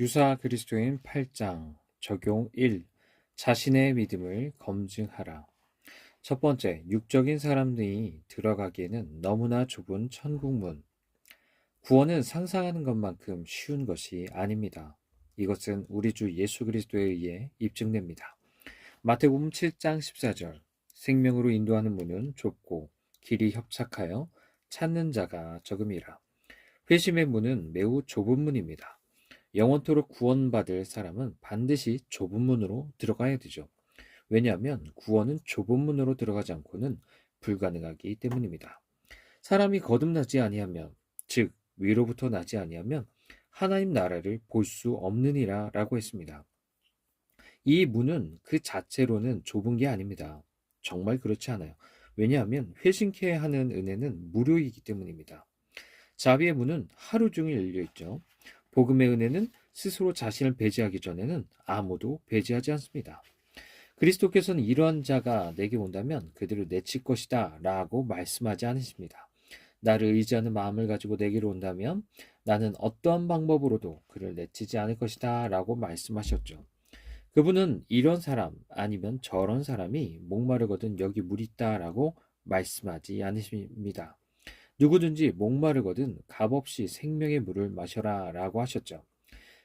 유사 그리스도인 8장 적용 1. 자신의 믿음을 검증하라. 첫 번째, 육적인 사람들이 들어가기에는 너무나 좁은 천국문. 구원은 상상하는 것만큼 쉬운 것이 아닙니다. 이것은 우리 주 예수 그리스도에 의해 입증됩니다. 마태복음 7장 14절. 생명으로 인도하는 문은 좁고 길이 협착하여 찾는 자가 적음이라. 회심의 문은 매우 좁은 문입니다. 영원토록 구원받을 사람은 반드시 좁은 문으로 들어가야 되죠. 왜냐하면 구원은 좁은 문으로 들어가지 않고는 불가능하기 때문입니다. 사람이 거듭나지 아니하면, 즉 위로부터 나지 아니하면 하나님 나라를 볼 수 없느니라 라고 했습니다. 이 문은 그 자체로는 좁은 게 아닙니다. 정말 그렇지 않아요. 왜냐하면 회심케 하는 은혜는 무료이기 때문입니다. 자비의 문은 하루 종일 열려 있죠. 복음의 은혜는 스스로 자신을 배제하기 전에는 아무도 배제하지 않습니다. 그리스도께서는 이러한 자가 내게 온다면 그들을 내칠 것이다 라고 말씀하지 않으십니다. 나를 의지하는 마음을 가지고 내게로 온다면 나는 어떠한 방법으로도 그를 내치지 않을 것이다 라고 말씀하셨죠. 그분은 이런 사람 아니면 저런 사람이 목마르거든 여기 물 있다 라고 말씀하지 않으십니다. 누구든지 목마르거든 값없이 생명의 물을 마셔라 라고 하셨죠.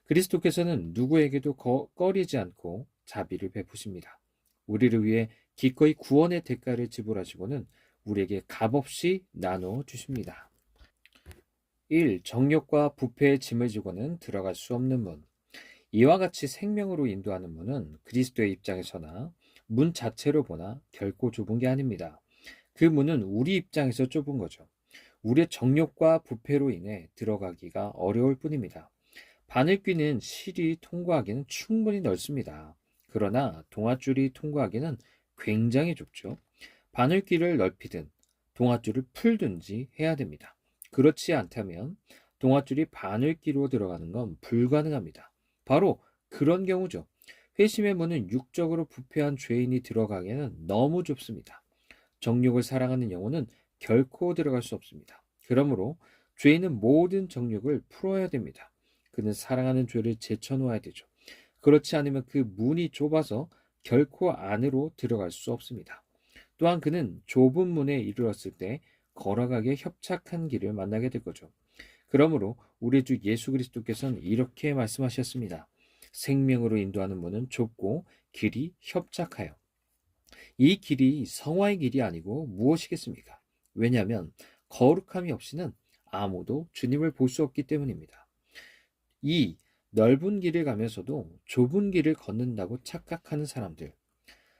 그리스도께서는 누구에게도 꺼리지 않고 자비를 베푸십니다. 우리를 위해 기꺼이 구원의 대가를 지불하시고는 우리에게 값없이 나눠 주십니다. 1. 정욕과 부패의 짐을 지고는 들어갈 수 없는 문. 이와 같이 생명으로 인도하는 문은 그리스도의 입장에서나 문 자체로 보나 결코 좁은 게 아닙니다. 그 문은 우리 입장에서 좁은 거죠. 우리의 정욕과 부패로 인해 들어가기가 어려울 뿐입니다. 바늘귀는 실이 통과하기는 충분히 넓습니다. 그러나 동아줄이 통과하기는 굉장히 좁죠. 바늘귀를 넓히든 동아줄을 풀든지 해야 됩니다. 그렇지 않다면 동아줄이 바늘귀로 들어가는 건 불가능합니다. 바로 그런 경우죠. 회심의 문은 육적으로 부패한 죄인이 들어가기에는 너무 좁습니다. 정욕을 사랑하는 영혼은 결코 들어갈 수 없습니다. 그러므로 죄인은 모든 정욕을 풀어야 됩니다. 그는 사랑하는 죄를 제쳐놓아야 되죠. 그렇지 않으면 그 문이 좁아서 결코 안으로 들어갈 수 없습니다. 또한 그는 좁은 문에 이르렀을 때 걸어가기에 협착한 길을 만나게 될 거죠. 그러므로 우리 주 예수 그리스도께서는 이렇게 말씀하셨습니다. 생명으로 인도하는 문은 좁고 길이 협착하여. 이 길이 성화의 길이 아니고 무엇이겠습니까? 왜냐하면 거룩함이 없이는 아무도 주님을 볼 수 없기 때문입니다. 이 넓은 길을 가면서도 좁은 길을 걷는다고 착각하는 사람들.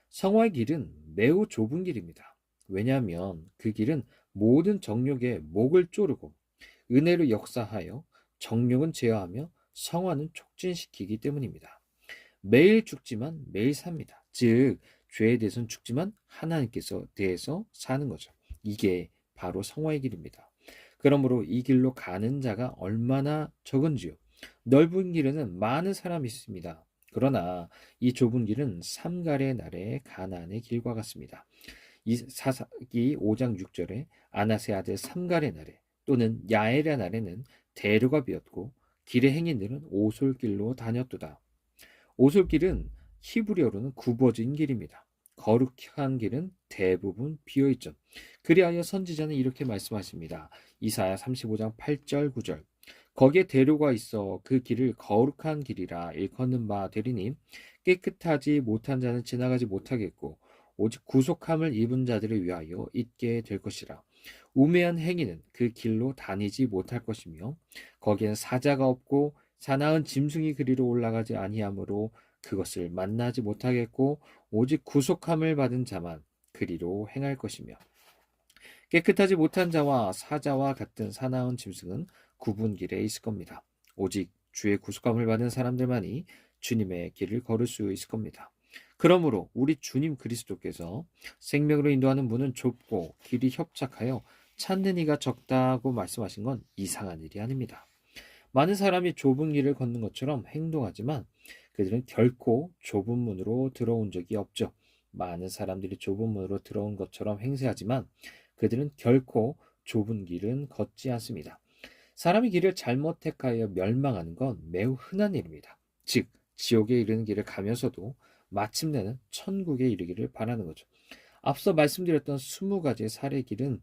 성화의 길은 매우 좁은 길입니다. 왜냐하면 그 길은 모든 정욕의 목을 조르고 은혜로 역사하여 정욕은 제어하며 성화는 촉진시키기 때문입니다. 매일 죽지만 매일 삽니다. 즉 죄에 대해서는 죽지만 하나님께서 대해서 사는 거죠. 이게 바로 성화의 길입니다. 그러므로 이 길로 가는 자가 얼마나 적은지요. 넓은 길에는 많은 사람이 있습니다. 그러나 이 좁은 길은 삼갈의 날의 가나안의 길과 같습니다. 이 사사기 5장 6절에 아나세 아들 삼갈의 날에 또는 야엘의 날에는 대로가 비었고 길의 행인들은 오솔길로 다녔도다. 오솔길은 히브리어로는 굽어진 길입니다. 거룩한 길은 대부분 비어있죠. 그리하여 선지자는 이렇게 말씀하십니다. 이사야 35장 8절 9절 거기에 대로가 있어 그 길을 거룩한 길이라 일컫는 바 되리니 깨끗하지 못한 자는 지나가지 못하겠고 오직 구속함을 입은 자들을 위하여 있게 될 것이라. 우매한 행위는 그 길로 다니지 못할 것이며 거기에는 사자가 없고 사나운 짐승이 그리로 올라가지 아니하므로 그것을 만나지 못하겠고 오직 구속함을 받은 자만 그리로 행할 것이며 깨끗하지 못한 자와 사자와 같은 사나운 짐승은 구분 길에 있을 겁니다. 오직 주의 구속함을 받은 사람들만이 주님의 길을 걸을 수 있을 겁니다. 그러므로 우리 주님 그리스도께서 생명으로 인도하는 문은 좁고 길이 협착하여 찾는 이가 적다고 말씀하신 건 이상한 일이 아닙니다. 많은 사람이 좁은 길을 걷는 것처럼 행동하지만 그들은 결코 좁은 문으로 들어온 적이 없죠. 많은 사람들이 좁은 문으로 들어온 것처럼 행세하지만 그들은 결코 좁은 길은 걷지 않습니다. 사람이 길을 잘못 택하여 멸망하는 건 매우 흔한 일입니다. 즉, 지옥에 이르는 길을 가면서도 마침내는 천국에 이르기를 바라는 거죠. 앞서 말씀드렸던 20가지의 사례 길은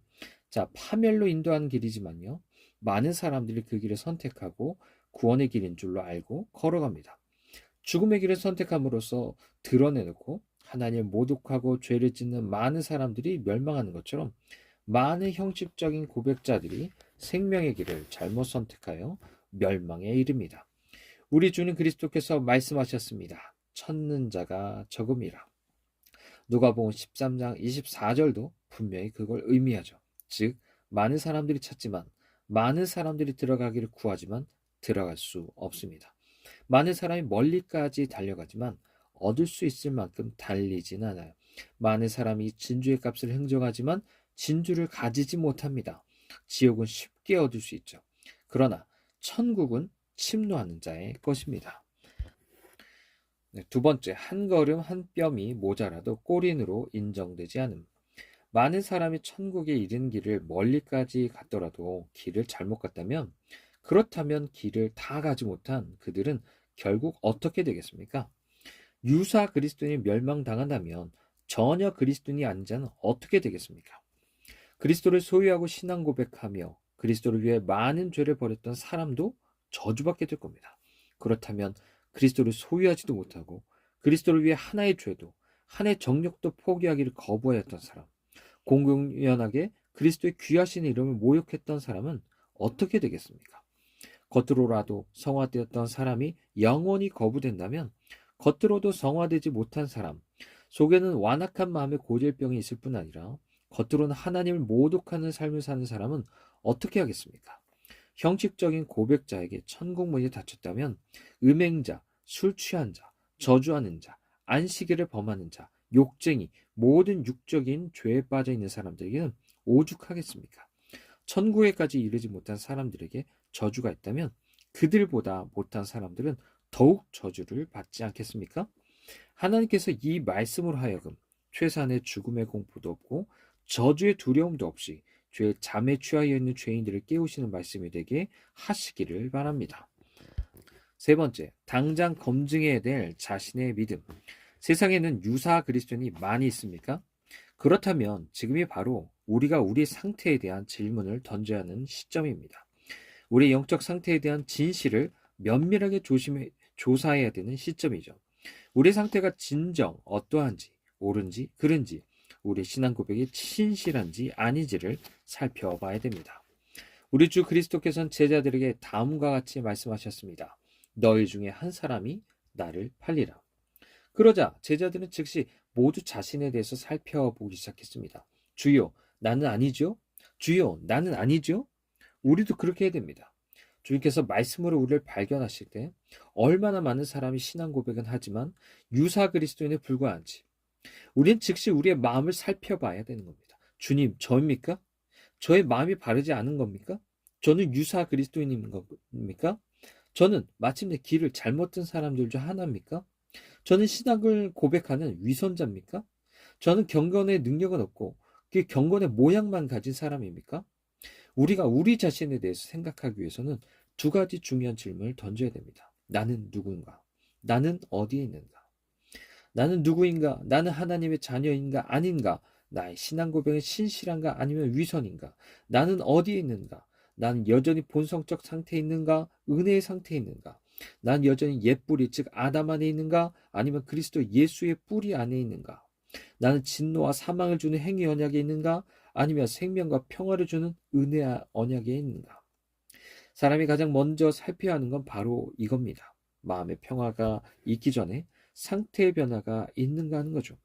파멸로 인도하는 길이지만요. 많은 사람들이 그 길을 선택하고 구원의 길인 줄로 알고 걸어갑니다. 죽음의 길을 선택함으로써 드러내놓고 하나님을 모독하고 죄를 짓는 많은 사람들이 멸망하는 것처럼 많은 형식적인 고백자들이 생명의 길을 잘못 선택하여 멸망에 이릅니다. 우리 주는 그리스도께서 말씀하셨습니다. 찾는 자가 적음이라. 누가복음 13장 24절도 분명히 그걸 의미하죠. 즉, 많은 사람들이 찾지만 많은 사람들이 들어가기를 구하지만 들어갈 수 없습니다. 많은 사람이 멀리까지 달려가지만 얻을 수 있을 만큼 달리진 않아요. 많은 사람이 진주의 값을 흥정하지만 진주를 가지지 못합니다. 지옥은 쉽게 얻을 수 있죠. 그러나 천국은 침노하는 자의 것입니다. 두 번째, 한 걸음 한 뼘이 모자라도 꼬린으로 인정되지 않음. 많은 사람이 천국에 이른 길을 멀리까지 갔더라도 길을 잘못 갔다면, 그렇다면 길을 다 가지 못한 그들은 결국 어떻게 되겠습니까? 유사 그리스도인이 멸망당한다면 전혀 그리스도인이 아닌 자는 어떻게 되겠습니까? 그리스도를 소유하고 신앙 고백하며 그리스도를 위해 많은 죄를 벌였던 사람도 저주받게 될 겁니다. 그렇다면 그리스도를 소유하지도 못하고 그리스도를 위해 하나의 죄도 하나의 정욕도 포기하기를 거부하였던 사람, 공공연하게 그리스도의 귀하신 이름을 모욕했던 사람은 어떻게 되겠습니까? 겉으로라도 성화되었던 사람이 영원히 거부된다면 겉으로도 성화되지 못한 사람, 속에는 완악한 마음의 고질병이 있을 뿐 아니라 겉으로는 하나님을 모독하는 삶을 사는 사람은 어떻게 하겠습니까? 형식적인 고백자에게 천국문이 닫혔다면 음행자, 술 취한 자, 저주하는 자, 안식일을 범하는 자, 욕쟁이, 모든 육적인 죄에 빠져 있는 사람들에게는 오죽하겠습니까? 천국에까지 이르지 못한 사람들에게 저주가 있다면 그들보다 못한 사람들은 더욱 저주를 받지 않겠습니까? 하나님께서 이 말씀으로 하여금 최소한의 죽음의 공포도 없고 저주의 두려움도 없이 죄의 잠에 취하여 있는 죄인들을 깨우시는 말씀이 되게 하시기를 바랍니다. 세 번째, 당장 검증해야 될 자신의 믿음. 세상에는 유사 그리스도인이 많이 있습니까? 그렇다면 지금이 바로 우리가 우리 상태에 대한 질문을 던져야 하는 시점입니다. 우리의 영적 상태에 대한 진실을 면밀하게 조사해야 되는 시점이죠. 우리 상태가 진정 어떠한지, 옳은지, 그른지, 우리 신앙 고백이 신실한지 아닌지를 살펴봐야 됩니다. 우리 주 그리스도께서는 제자들에게 다음과 같이 말씀하셨습니다. 너희 중에 한 사람이 나를 팔리라. 그러자 제자들은 즉시 모두 자신에 대해서 살펴보기 시작했습니다. 주여, 나는 아니죠? 주여, 나는 아니죠? 우리도 그렇게 해야 됩니다. 주님께서 말씀으로 우리를 발견하실 때 얼마나 많은 사람이 신앙 고백은 하지만 유사 그리스도인에 불과한지 우리는 즉시 우리의 마음을 살펴봐야 되는 겁니다. 주님, 저입니까? 저의 마음이 바르지 않은 겁니까? 저는 유사 그리스도인인 겁니까? 저는 마침내 길을 잘못 든 사람들 중 하나입니까? 저는 신앙을 고백하는 위선자입니까? 저는 경건의 능력은 없고 그 경건의 모양만 가진 사람입니까? 우리가 우리 자신에 대해서 생각하기 위해서는 두 가지 중요한 질문을 던져야 됩니다. 나는 누구인가? 나는 어디에 있는가? 나는 누구인가? 나는 하나님의 자녀인가? 아닌가? 나의 신앙 고백은 신실한가? 아니면 위선인가? 나는 어디에 있는가? 나는 여전히 본성적 상태에 있는가? 은혜의 상태에 있는가? 난 여전히 옛 뿌리, 즉 아담 안에 있는가? 아니면 그리스도 예수의 뿌리 안에 있는가? 나는 진노와 사망을 주는 행위 언약에 있는가? 아니면 생명과 평화를 주는 은혜 언약에 있는가? 사람이 가장 먼저 살펴야 하는 건 바로 이겁니다. 마음의 평화가 있기 전에 상태의 변화가 있는가 하는 거죠.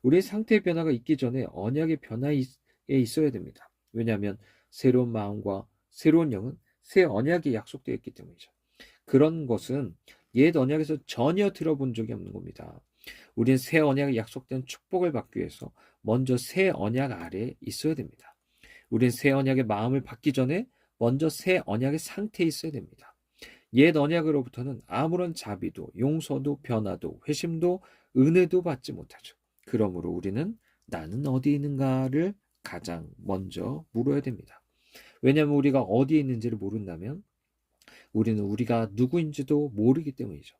우리의 상태의 변화가 있기 전에 언약의 변화에 있어야 됩니다. 왜냐하면 새로운 마음과 새로운 영은 새 언약이 약속되어 있기 때문이죠. 그런 것은 옛 언약에서 전혀 들어본 적이 없는 겁니다. 우리는 새 언약에 약속된 축복을 받기 위해서 먼저 새 언약 아래에 있어야 됩니다. 우리는 새 언약의 마음을 받기 전에 먼저 새 언약의 상태에 있어야 됩니다. 옛 언약으로부터는 아무런 자비도 용서도 변화도 회심도 은혜도 받지 못하죠. 그러므로 우리는 나는 어디 있는가를 가장 먼저 물어야 됩니다. 왜냐하면 우리가 어디에 있는지를 모른다면 우리는 우리가 누구인지도 모르기 때문이죠.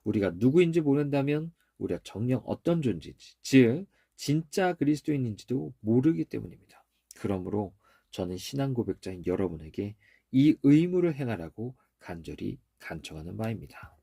우리가 누구인지 모른다면 우리가 정녕 어떤 존재인지, 즉 진짜 그리스도인인지도 모르기 때문입니다. 그러므로 저는 신앙 고백자인 여러분에게 이 의무를 행하라고 간절히 간청하는 바입니다.